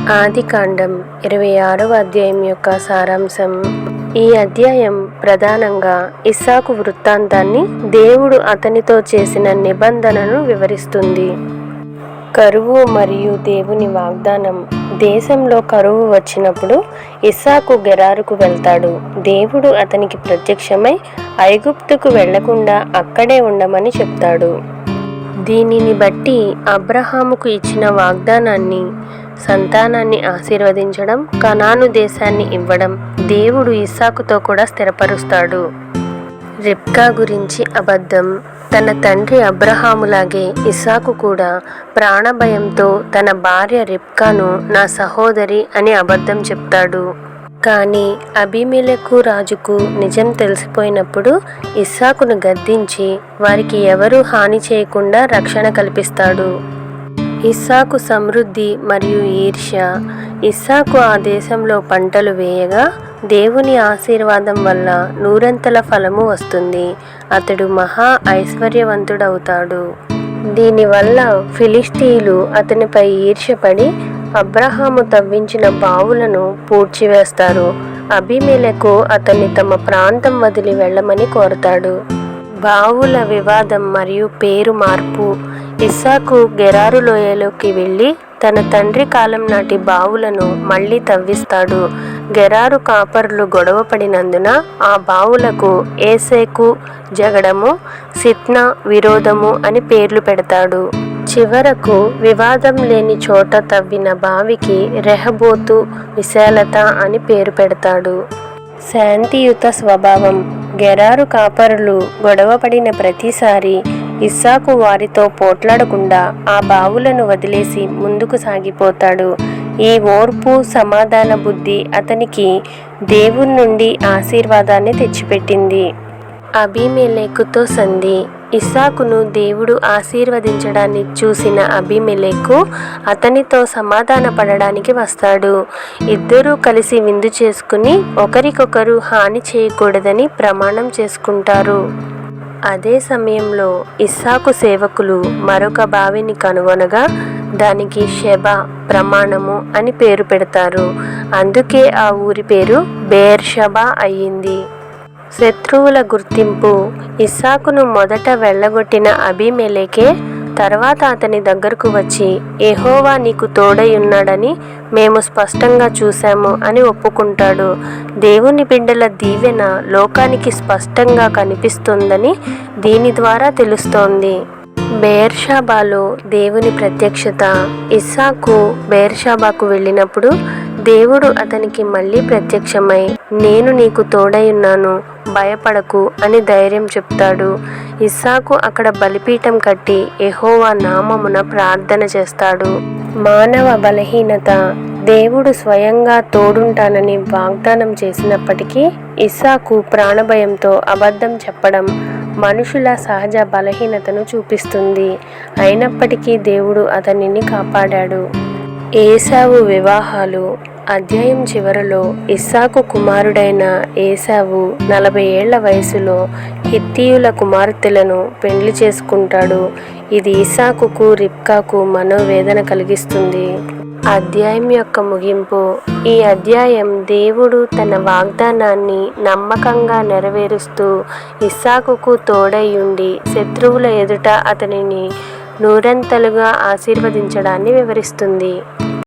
ఆదికాండం 26వ అధ్యాయం యొక్క సారాంశం. ఈ అధ్యాయం ప్రధానంగా ఇస్సాకు వృత్తాంతాన్ని, దేవుడు అతనితో చేసిన నిబంధనను వివరిస్తుంది. కరువు మరియు దేవుని వాగ్దానం. దేశంలో కరువు వచ్చినప్పుడు ఇస్సాకు గెరారుకు వెళ్తాడు. దేవుడు అతనికి ప్రత్యక్షమై ఐగుప్తుకు వెళ్లకుండా అక్కడే ఉండమని చెప్తాడు. దీనిని బట్టి అబ్రహాముకు ఇచ్చిన వాగ్దానాన్ని, సంతానాన్ని ఆశీర్వదించడం, కనాను దేశాన్ని ఇవ్వడం దేవుడు ఇస్సాకుతో కూడా స్థిరపరుస్తాడు. రిబ్కా గురించి అబద్ధం. తన తండ్రి అబ్రహాములాగే ఇస్సాకు కూడా ప్రాణభయంతో తన భార్య రిబ్కాను నా సహోదరి అని అబద్ధం చెప్తాడు. కానీ అబీమెలెకు రాజుకు నిజం తెలిసిపోయినప్పుడు ఇస్సాకును గద్దించి వారికి ఎవరూ హాని చేయకుండా రక్షణ కల్పిస్తాడు. ఇస్సాకు సమృద్ధి మరియు ఈర్ష్య. ఇస్సాకు ఆ దేశంలో పంటలు వేయగా దేవుని ఆశీర్వాదం వల్ల నూరంతల ఫలము వస్తుంది. అతడు మహా ఐశ్వర్యవంతుడవుతాడు. దీనివల్ల ఫిలిష్తీయులు అతనిపై ఈర్ష్యపడి అబ్రహాము తవ్వించిన బావులను పూడ్చివేస్తారు. అబీమెలెకు అతన్ని తమ ప్రాంతం వదిలి వెళ్ళమని కోరతాడు. బావుల వివాదం మరియు పేరు మార్పు. ఇస్సాకు గెరారు లోయలోకి వెళ్ళి తన తండ్రి కాలం నాటి బావులను మళ్ళీ తవ్విస్తాడు. గెరారు కాపరులు గొడవపడినందున ఆ బావులకు ఏసేకు జగడము, సిత్నా విరోధము అని పేర్లు పెడతాడు. చివరకు వివాదం లేని చోట తవ్విన బావికి రెహబోతు విశాలత అని పేరు పెడతాడు. శాంతియుత స్వభావం. గెరారు కాపరులు గొడవపడిన ప్రతిసారి ఇస్సాకు వారితో పోట్లాడకుండా ఆ బావులను వదిలేసి ముందుకు సాగిపోతాడు. ఈ ఓర్పు, సమాధాన బుద్ధి అతనికి దేవుని నుండి ఆశీర్వాదాన్ని తెచ్చిపెట్టింది. అబీమెలెకుతో సంధి. ఇస్సాకును దేవుడు ఆశీర్వదించడాన్ని చూసిన అబీమెలెకు అతనితో సమాధాన పడడానికి వస్తాడు. ఇద్దరూ కలిసి విందు చేసుకుని ఒకరికొకరు హాని చేయకూడదని ప్రమాణం చేసుకుంటారు. అదే సమయంలో ఇస్సాకు సేవకులు మరొక బావిని కనుగొనగా దానికి షెబా, ప్రమాణము అని పేరు పెడతారు. అందుకే ఆ ఊరి పేరు బెయేర్షెబా అయ్యింది. శత్రువుల గుర్తింపు. ఇస్సాకును మొదట వెళ్ళగొట్టిన అబీమెలెకే తర్వాత అతని దగ్గరకు వచ్చి యెహోవా నీకు తోడై ఉన్నాడని మేము స్పష్టంగా చూశాము అని ఒప్పుకుంటాడు. దేవుని బిడ్డల దీవెన లోకానికి స్పష్టంగా కనిపిస్తుందని దీని ద్వారా తెలుస్తోంది. బెయేర్షెబాలో దేవుని ప్రత్యక్షత. ఇస్సాకు బెయేర్షెబాకు వెళ్ళినప్పుడు దేవుడు అతనికి మళ్ళీ ప్రత్యక్షమై నేను నీకు తోడై ఉన్నాను, భయపడకు అని ధైర్యం చెప్తాడు. ఇస్సాకు అక్కడ బలిపీఠం కట్టి యెహోవా నామమున ప్రార్థన చేస్తాడు. మానవ బలహీనత. దేవుడు స్వయంగా తోడుంటానని వాగ్దానం చేసినప్పటికీ ఇస్సాకు ప్రాణభయంతో అబద్ధం చెప్పడం మనుషుల సహజ బలహీనతను చూపిస్తుంది. అయినప్పటికీ దేవుడు అతనిని కాపాడాడు. ఏశావు వివాహాలు. అధ్యాయం చివరలో ఇస్సాకు కుమారుడైన ఏశావు 40 ఏళ్ల వయసులో హిత్తీయుల కుమార్తెలను పెండ్లి చేసుకుంటాడు. ఇది ఇస్సాకుకు, రిబ్కాకు మనోవేదన కలిగిస్తుంది. అధ్యాయం యొక్క ముగింపు. ఈ అధ్యాయం దేవుడు తన వాగ్దానాన్ని నమ్మకంగా నెరవేరుస్తూ ఇస్సాకుకు తోడై ఉండి శత్రువుల ఎదుట అతనిని నూరంతలుగా ఆశీర్వదించడాన్ని వివరిస్తుంది.